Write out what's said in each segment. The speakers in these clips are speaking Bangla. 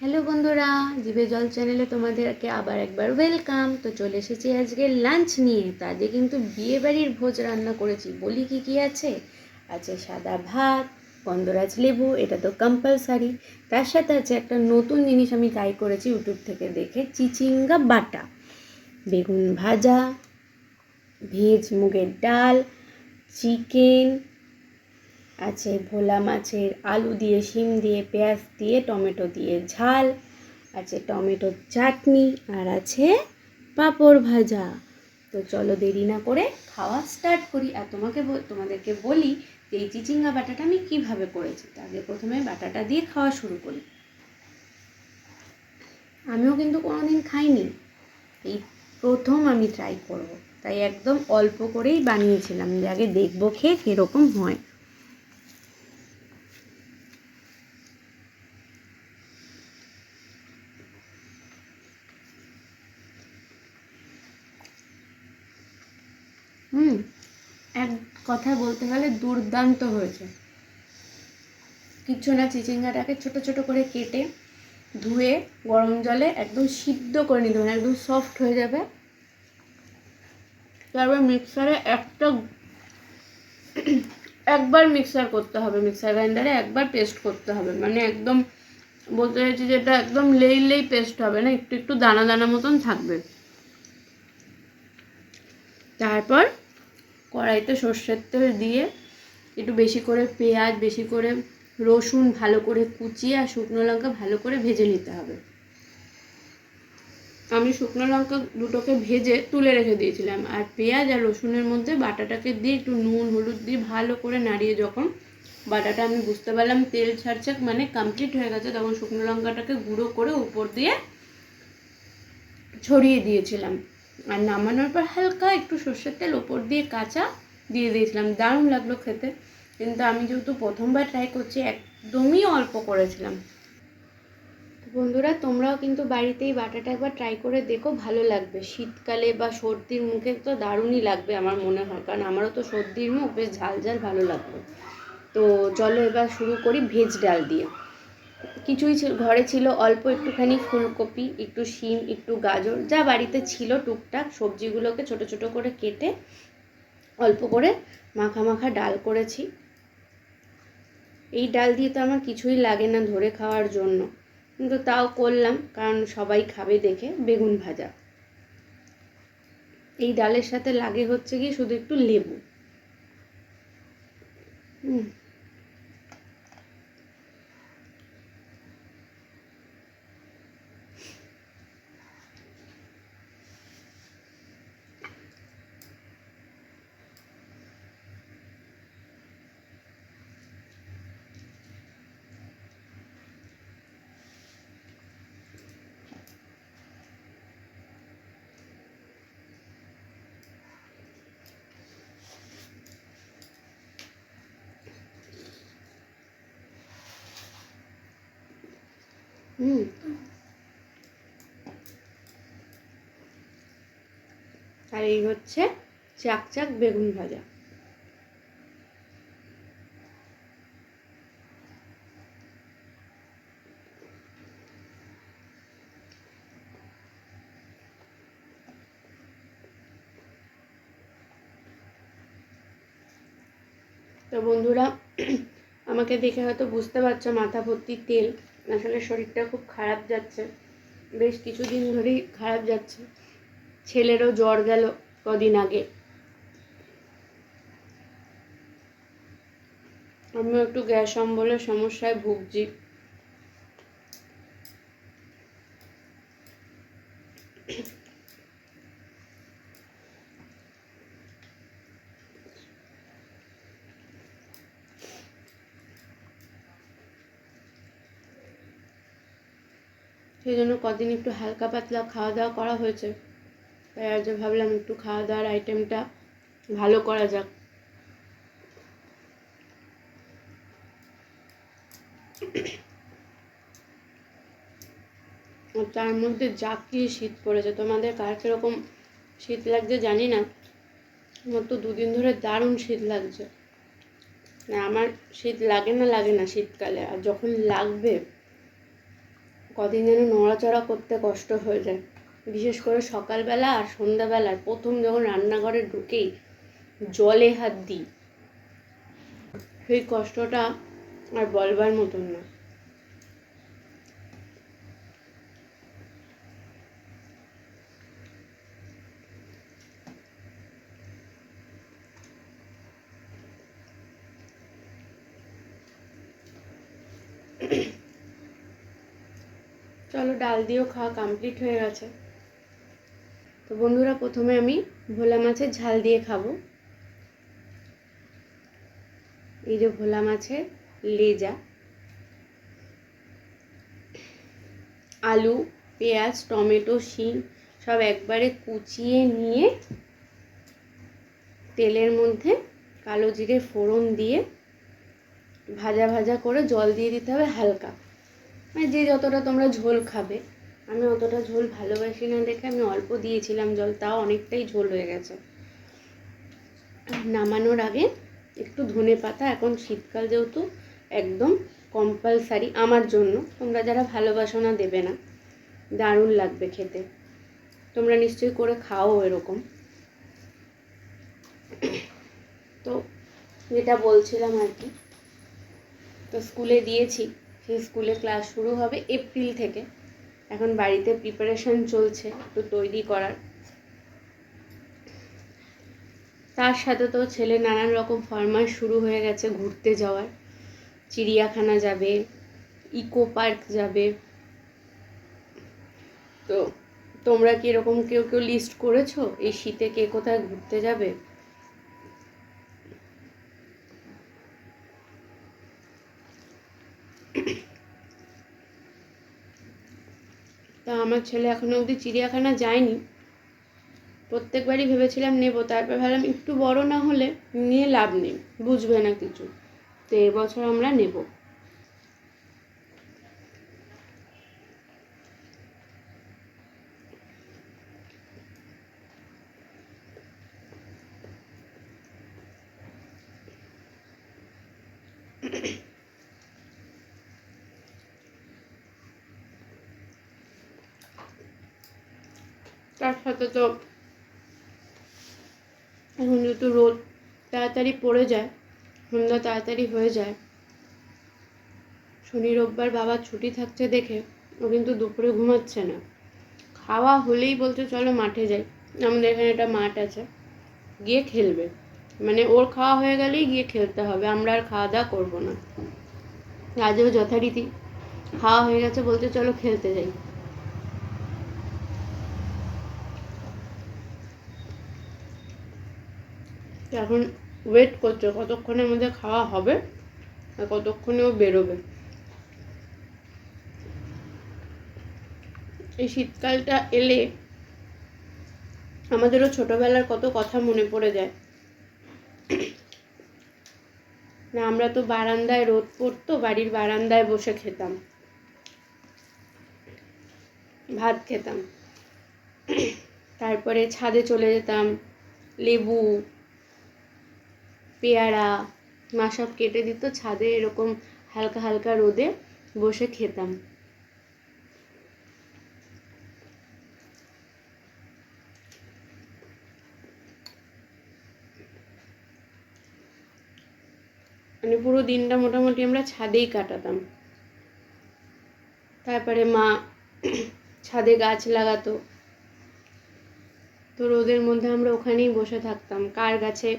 হ্যালো বন্ধুরা, জিভে জল চ্যানেলে তোমাদেরকে আবার একবার ওয়েলকাম। তো চলে এসেছি আজকে লাঞ্চ নিয়ে। তো আজকে কিন্তু বিয়েবাড়ির ভোজ রান্না করেছি। বলি কি কি আছে। আছে সাদা ভাত, গন্ধরাজ লেবু, এটা তো কম্পালসারি। তার সাথে আছে একটা নতুন জিনিস আমি ট্রাই করেছি ইউটিউব থেকে দেখে, চিচিঙ্গা বাটা, বেগুন ভাজা, ভেজ মুগের ডাল, চিকেন আছে, ভোলা মাছের আলু দিয়ে, শিম দিয়ে, পেঁয়াজ দিয়ে, টমেটো দিয়ে ঝাল আছে, টমেটোর চাটনি, আর আছে পাঁপড় ভাজা। তো চলো দেরি না করে খাওয়া স্টার্ট করি। আর তোমাদেরকে বলি যে এই চিচিঙ্গা বাটাটা আমি কীভাবে করেছি। আগে প্রথমে বাটাটা দিয়ে খাওয়া শুরু করি। আমিও কিন্তু কোনোদিন খাইনি, এই প্রথম আমি ট্রাই করব, তাই একদম অল্প করেই বানিয়েছিলাম যে আগে দেখবো খেয়ে কীরকম হয়। এক কথায় বলতে গেলে দুর্দান্ত হয়েছে। কিচ্ছু না, চিচিঙ্গাটাকে ছোট ছোট করে কেটে ধুয়ে গরম জলে একদম সিদ্ধ করে নিতে হবে, একদম সফট হয়ে যাবে। তারপর মিক্সারে একবার মিক্সার করতে হবে, মিক্সার গ্রাইন্ডারে একবার পেস্ট করতে হবে, মানে একদম বলতে চাইছি যেটা একদম লেই পেস্ট হবে না, একটু একটু দানা দানা মতন থাকবে। তারপর কড়াইতে সর্ষের তেল দিয়ে একটু বেশি করে পেঁয়াজ, বেশি করে রসুন ভালো করে কুচিয়ে আর শুকনো লঙ্কা ভালো করে ভেজে নিতে হবে। আমি শুকনো লঙ্কা দুটোকে ভেজে তুলে রেখে দিয়েছিলাম, আর পেঁয়াজ আর রসুনের মধ্যে বাটাটাকে দিয়ে একটু নুন হলুদ দিয়ে ভালো করে নাড়িয়ে যখন বাটাটা আমি বুঝতে পারলাম তেল ছাড়ছে, মানে কমপ্লিট হয়ে গেছে, তখন শুকনো লঙ্কাটাকে গুঁড়ো করে উপর দিয়ে ছড়িয়ে দিয়েছিলাম। আর নামানোর পর হালকা একটু সর্ষের তেল ওপর দিয়ে কাঁচা দিয়ে দিয়েছিলাম। দারুণ লাগলো খেতে, কিন্তু আমি যেহেতু প্রথমবার ট্রাই করছি একদমই অল্প করেছিলাম। বন্ধুরা, তোমরাও কিন্তু বাড়িতেই বাটাটা একবার ট্রাই করে দেখো, ভালো লাগবে। শীতকালে বা সর্দির মুখে তো দারুণই লাগবে আমার মনে হয়, কারণ আমারও তো সর্দির মুখ, বেশ ঝাল ঝাল ভালো লাগবে। তো চলো এবার শুরু করি ভেজ ডাল দিয়ে। কিছুই ঘরে ছিল, অল্প একটুখানি ফুলকপি, একটু শিম, একটু গাজর, যা বাড়িতে ছিল টুকটাক সবজিগুলোকে ছোট ছোট করে কেটে অল্প করে মাখা মাখা ডাল করেছি। এই ডাল দিয়ে তো আমার কিছুই লাগে না ধরে খাওয়ার জন্য, কিন্তু তাও করলাম কারণ সবাই খাবে দেখে। বেগুন ভাজা, এই ডালের সাথে লাগে হচ্ছে কি শুধু একটু লেবু। আর এই হচ্ছে চাকচাক বেগুন ভাজা। তো বন্ধুরা, আমাকে দেখে হয়তো বুঝতে পারছো মাথা ভর্তি তেল, আসলে শরীরটা খুব খারাপ যাচ্ছে, বেশ কিছুদিন ধরেই খারাপ যাচ্ছে। ছেলেরও জ্বর গেল কদিন আগে, আমিও একটু গ্যাস অম্বলের সমস্যায় ভুগছি। সেই জন্য কদিন একটু হালকা পাতলা খাওয়া দাওয়া করা হয়েছে। তাই আজ ভাবলাম একটু খাওয়া দাওয়ার আইটেমটা ভালো করা যাক। তার মধ্যে যা কি শীত পড়েছে, তোমাদের কার কিরকম শীত লাগছে জানি না, আমার তো দুদিন ধরে দারুণ শীত লাগছে। না, আমার শীত লাগে না শীতকালে, আর যখন লাগবে কদিন যেন নড়াচড়া করতে কষ্ট হয়ে যায়, বিশেষ করে সকালবেলা আর সন্ধ্যাবেলায় প্রথম যখন রান্নাঘরে ঢুকেই জলে হাত দিই, সেই কষ্টটা আর বলবার মতন না। চলো, ডাল দিয়েও খাওয়া কমপ্লিট হয়ে গেছে। তো বন্ধুরা, প্রথমে আমি ভোলা মাছের ঝাল দিয়ে খাবো। এই যে ভোলা মাছের লেজা, আলু, পেঁয়াজ, টমেটো, শিম সব একবারে কুচিয়ে নিয়ে তেলের মধ্যে কালো জিরে ফোড়ন দিয়ে ভাজা ভাজা করে জল দিয়ে দিতে হবে হালকা, মানে যে যতটা তোমরা ঝোল খাবে। আমি অতটা ঝোল ভালোবাসি না দেখে আমি অল্প দিয়েছিলাম জল, তাও অনেকটাই ঝোল হয়ে গেছে। নামানোর আগে একটু ধনে পাতা, এখন শীতকাল যেহেতু একদম কম্পালসারি আমার জন্য, তোমরা যারা ভালোবাসো না দেবে না, দারুণ লাগবে খেতে। তোমরা নিশ্চয়ই করে খাও এরকম। তো যেটা বলছিলাম আর কি, তো স্কুলে দিয়েছি, সেই স্কুলে ক্লাস শুরু হবে এপ্রিল থেকে। এখন বাড়িতে প্রিপারেশন চলছে একটু তৈরি করার। তার সাথে তো ছেলে নানান রকম ফরমাইশ শুরু হয়ে গেছে ঘুরতে যাওয়ার। চিড়িয়াখানা যাবে, ইকো পার্ক যাবে। তো তোমরা কি এরকম কেউ কেউ লিস্ট করেছো এই শীতে কে কোথায় ঘুরতে যাবে? তা আমার ছেলে এখনো অবধি চিড়িয়াখানা যায়নি। প্রত্যেকবারই ভেবেছিলাম নেবো, তারপর ভাবলাম একটু বড় না হলে নিয়ে লাভ নেই, বুঝবে না কিছু। তো এবছর আমরা নেব। তার সাথে তো এখন যেহেতু রোদ তাড়াতাড়ি পড়ে যায়, সন্ধ্যা তাড়াতাড়ি হয়ে যায়, শনি রোববার বাবার ছুটি থাকছে দেখে ও কিন্তু দুপুরে ঘুমাচ্ছে না। খাওয়া হলেই বলছে চলো মাঠে যাই, আমাদের এখানে একটা মাঠ আছে, গিয়ে খেলবে। মানে ওর খাওয়া হয়ে গেলেই গিয়ে খেলতে হবে, আমরা আর খাওয়া দাওয়া করবো না। আজও যথারীতি খাওয়া হয়ে গেছে, বলছে চলো খেলতে যাই। এখন ওয়েট করছে কতক্ষণের মধ্যে খাওয়া হবে আর কতক্ষণে ও বেরোবে। এই শীতকালটা এলে আমাদেরও ছোটবেলার কত কথা মনে পড়ে যায় না। আমরা তো বারান্দায়, রোদ পড়তো, বাড়ির বারান্দায় বসে খেতাম, ভাত খেতাম, তারপরে ছাদে চলে যেতাম, লেবু, পেয়ারা মা সব কেটে দিত, ছাদে এরকম হালকা হালকা রোদে বসে খেতাম। মানে পুরো দিনটা মোটামুটি আমরা ছাদেই কাটাতাম। তারপরে মা ছাদে গাছ লাগাতো, তো রোদের মধ্যে আমরা ওখানেই বসে থাকতাম। কার গাছে,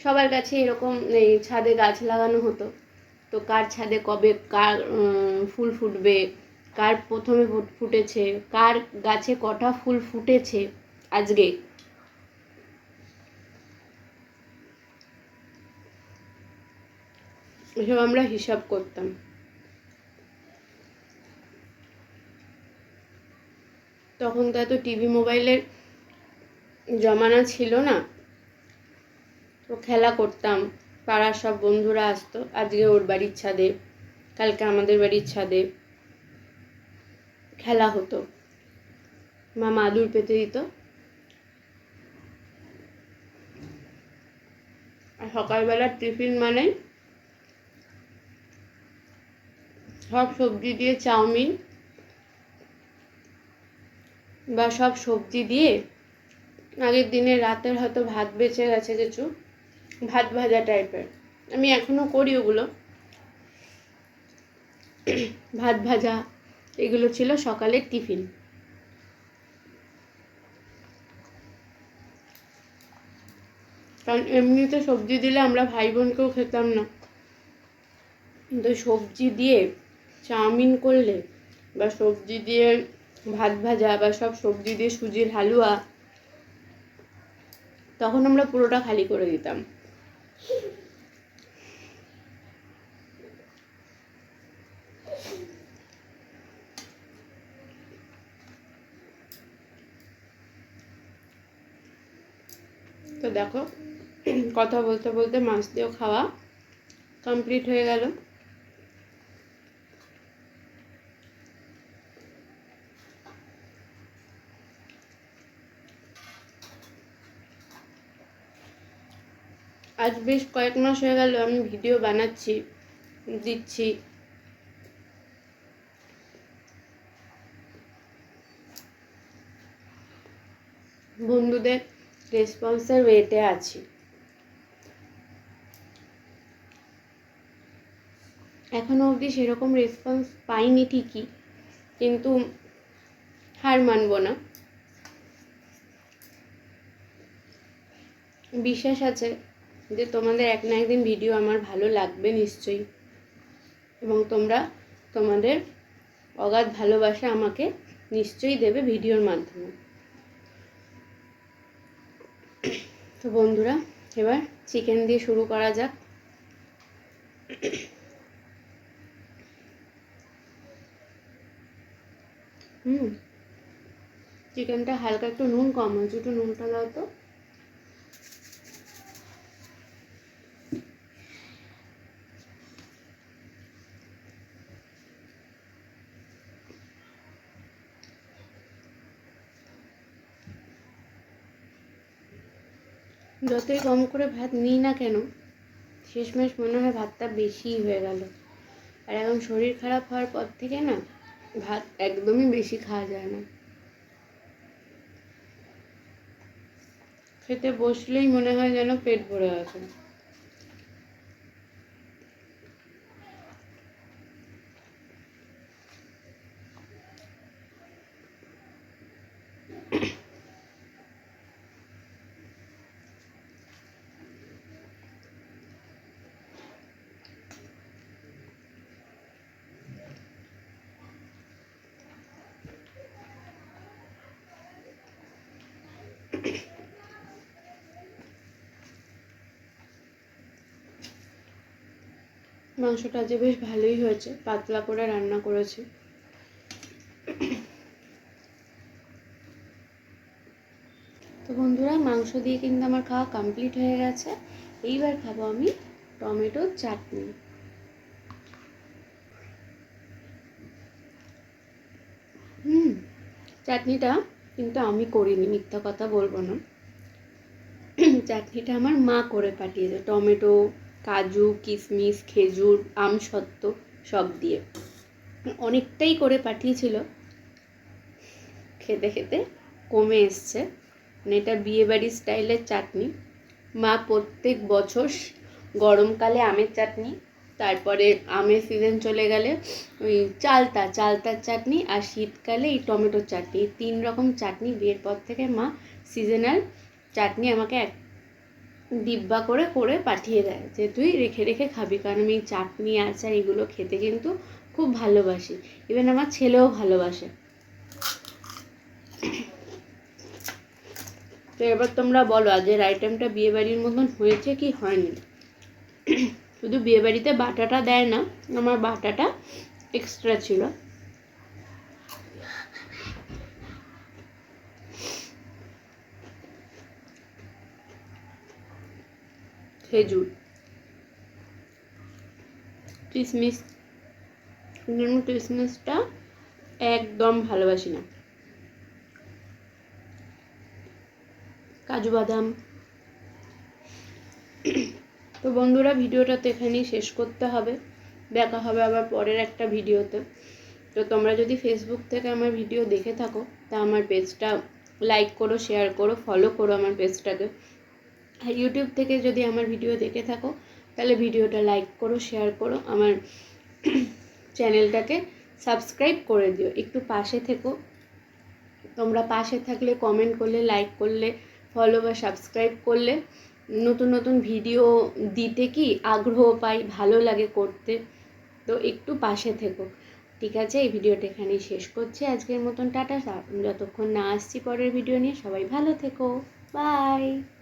সবার গাছে এরকম এই ছাদে গাছ লাগানো হতো, তো কার ছাদে কবে কার ফুল ফুটবে, কার প্রথমে ফুটেছে, কার গাছে কটা ফুল ফুটেছে আজকে, এসব আমরা হিসাব করতাম। তখন তো এত টিভি মোবাইলের জমানা ছিল না, তো খেলা করতাম। পাড়ার সব বন্ধুরা আসতো, আজকে ওর বাড়ির ছাদে, কালকে আমাদের বাড়ির ছাদে খেলা হতো। মা মাদুর পেতে দিত, আর সকালবেলার টিফিন মানে সব সবজি দিয়ে চাউমিন, বা সব সবজি দিয়ে আগের দিনে রাতের হয়তো ভাত বেঁচে গেছে কিছু, ভাত ভাজা টাইপের, আমি এখনও করি ওগুলো। ভাত ভাজা এগুলো ছিল সকালের টিফিন। কারণ এমনিতে সবজি দিলে আমরা ভাই বোনকেও খেতাম না, কিন্তু সবজি দিয়ে চাউমিন করলে বা সবজি দিয়ে ভাত ভাজা বা সব সবজি দিয়ে সুজির হালুয়া, তখন আমরা পুরোটা খালি করে দিতাম। তো দেখো, কথা বলতে বলতে মাছ দিয়েও খাওয়া কমপ্লিট হয়ে গেল। আজ বেশ কয়েক মাস হয়ে গেল আমি ভিডিও বানাচ্ছি, দিচ্ছি। বন্ধুদের রেসপন্সের ওয়েতে আছি। এখনো অবধি সেরকম রেসপন্স পাইনি ঠিকই, কিন্তু হার মানব না। বিশ্বাস আছে যে তোমাদের এক না একদিন ভিডিও আমার ভালো লাগবে নিশ্চয়ই, এবং তোমরা তোমাদের অগাধ ভালোবাসা আমাকে নিশ্চয়ই দেবে ভিডিওর মাধ্যমে। তো বন্ধুরা, এবার চিকেন দিয়ে শুরু করা যাক। চিকেনটা হালকা একটু নুন কম হয়েছে, একটু নুনটা দাও তো। যতই কম করে ভাত নিই না কেন, শেষমেশ মনে হয় ভাতটা বেশিই হয়ে গেল। আর এখন শরীর খারাপ হওয়ার পর থেকে না, ভাত একদমই বেশি খাওয়া যায় না। খেতে বসলেই মনে হয় যেন পেট ভরে আছে। মাংসটা যে বেশ ভালোই হয়েছে, পাতলা করে রান্না করেছি। তো বন্ধুরা, মাংস দিয়ে কিন্তু আমার খাওয়া কমপ্লিট হয়ে গেছে। এইবার খাবো আমি টমেটোর চাটনি। চাটনিটা কিন্তু আমি করিনি, মিথ্যা কথা বলবো না। চাটনিটা আমার মা করে পাঠিয়েছে, টমেটো, কাজু, কিশমিশ, খেজুর, আমসত্ত্ব সব দিয়ে অনেকটাই করে পাঠিয়েছিল। খেতে খেতে কমে এসছে। মানে এটা বিয়েবাড়ির স্টাইলের চাটনি। মা প্রত্যেক বছর গরমকালে আমের চাটনি, তারপরে আমের সিজন চলে গেলে ওই চালতার চাটনি, আর শীতকালে এই টমেটোর চাটনি, 3 রকম চাটনি বিয়ের পর থেকে মা সিজনাল চাটনি আমাকে এক ডিব্বা করে করে পাঠিয়ে দেয়, যে তুই রেখে রেখে খাবি। কারণ আমি চাটনি আচার এগুলো খেতে কিন্তু খুব ভালোবাসি, ইভেন আমার ছেলেও ভালোবাসে। তো এবার তোমরা বলো, আজের আইটেমটা বিয়েবাড়ির মতন হয়েছে কি হয়নি। শুধু বিয়েবাড়িতে বাটাটা দেয় না, আমার বাটাটা এক্সট্রা ছিল। খেজুর, কিশমিশ, কিশমিশটা একদম ভালোবাসি না। কাজু বাদাম। তো বন্ধুরা, ভিডিওটা তো এখানেই শেষ করতে হবে। দেখা হবে আবার পরের একটা ভিডিওতে। তো তো তোমরা যদি ফেসবুক থেকে আমার ভিডিও দেখে থাকো তা আমার পেজটা লাইক করো, শেয়ার করো, ফলো করো আমার পেজটাকে। আর ইউটিউব থেকে যদি আমার ভিডিও দেখে থাকো তাহলে ভিডিওটা লাইক করো, শেয়ার করো, আমার চ্যানেলটাকে সাবস্ক্রাইব করে দিও। একটু পাশে থেকো। তোমরা পাশে থাকলে, কমেন্ট করলে, লাইক করলে, ফলো বা সাবস্ক্রাইব করলে নতুন নতুন ভিডিও দিতে কি আগ্রহ পাই, ভালো লাগে করতে। তো একটু পাশে থেকো, ঠিক আছে? এই ভিডিওটা এখানেই শেষ করছি আজকের মতন। টাটা। যতক্ষণ না আসছি পরের ভিডিও নিয়ে, সবাই ভালো থেকো। বাই।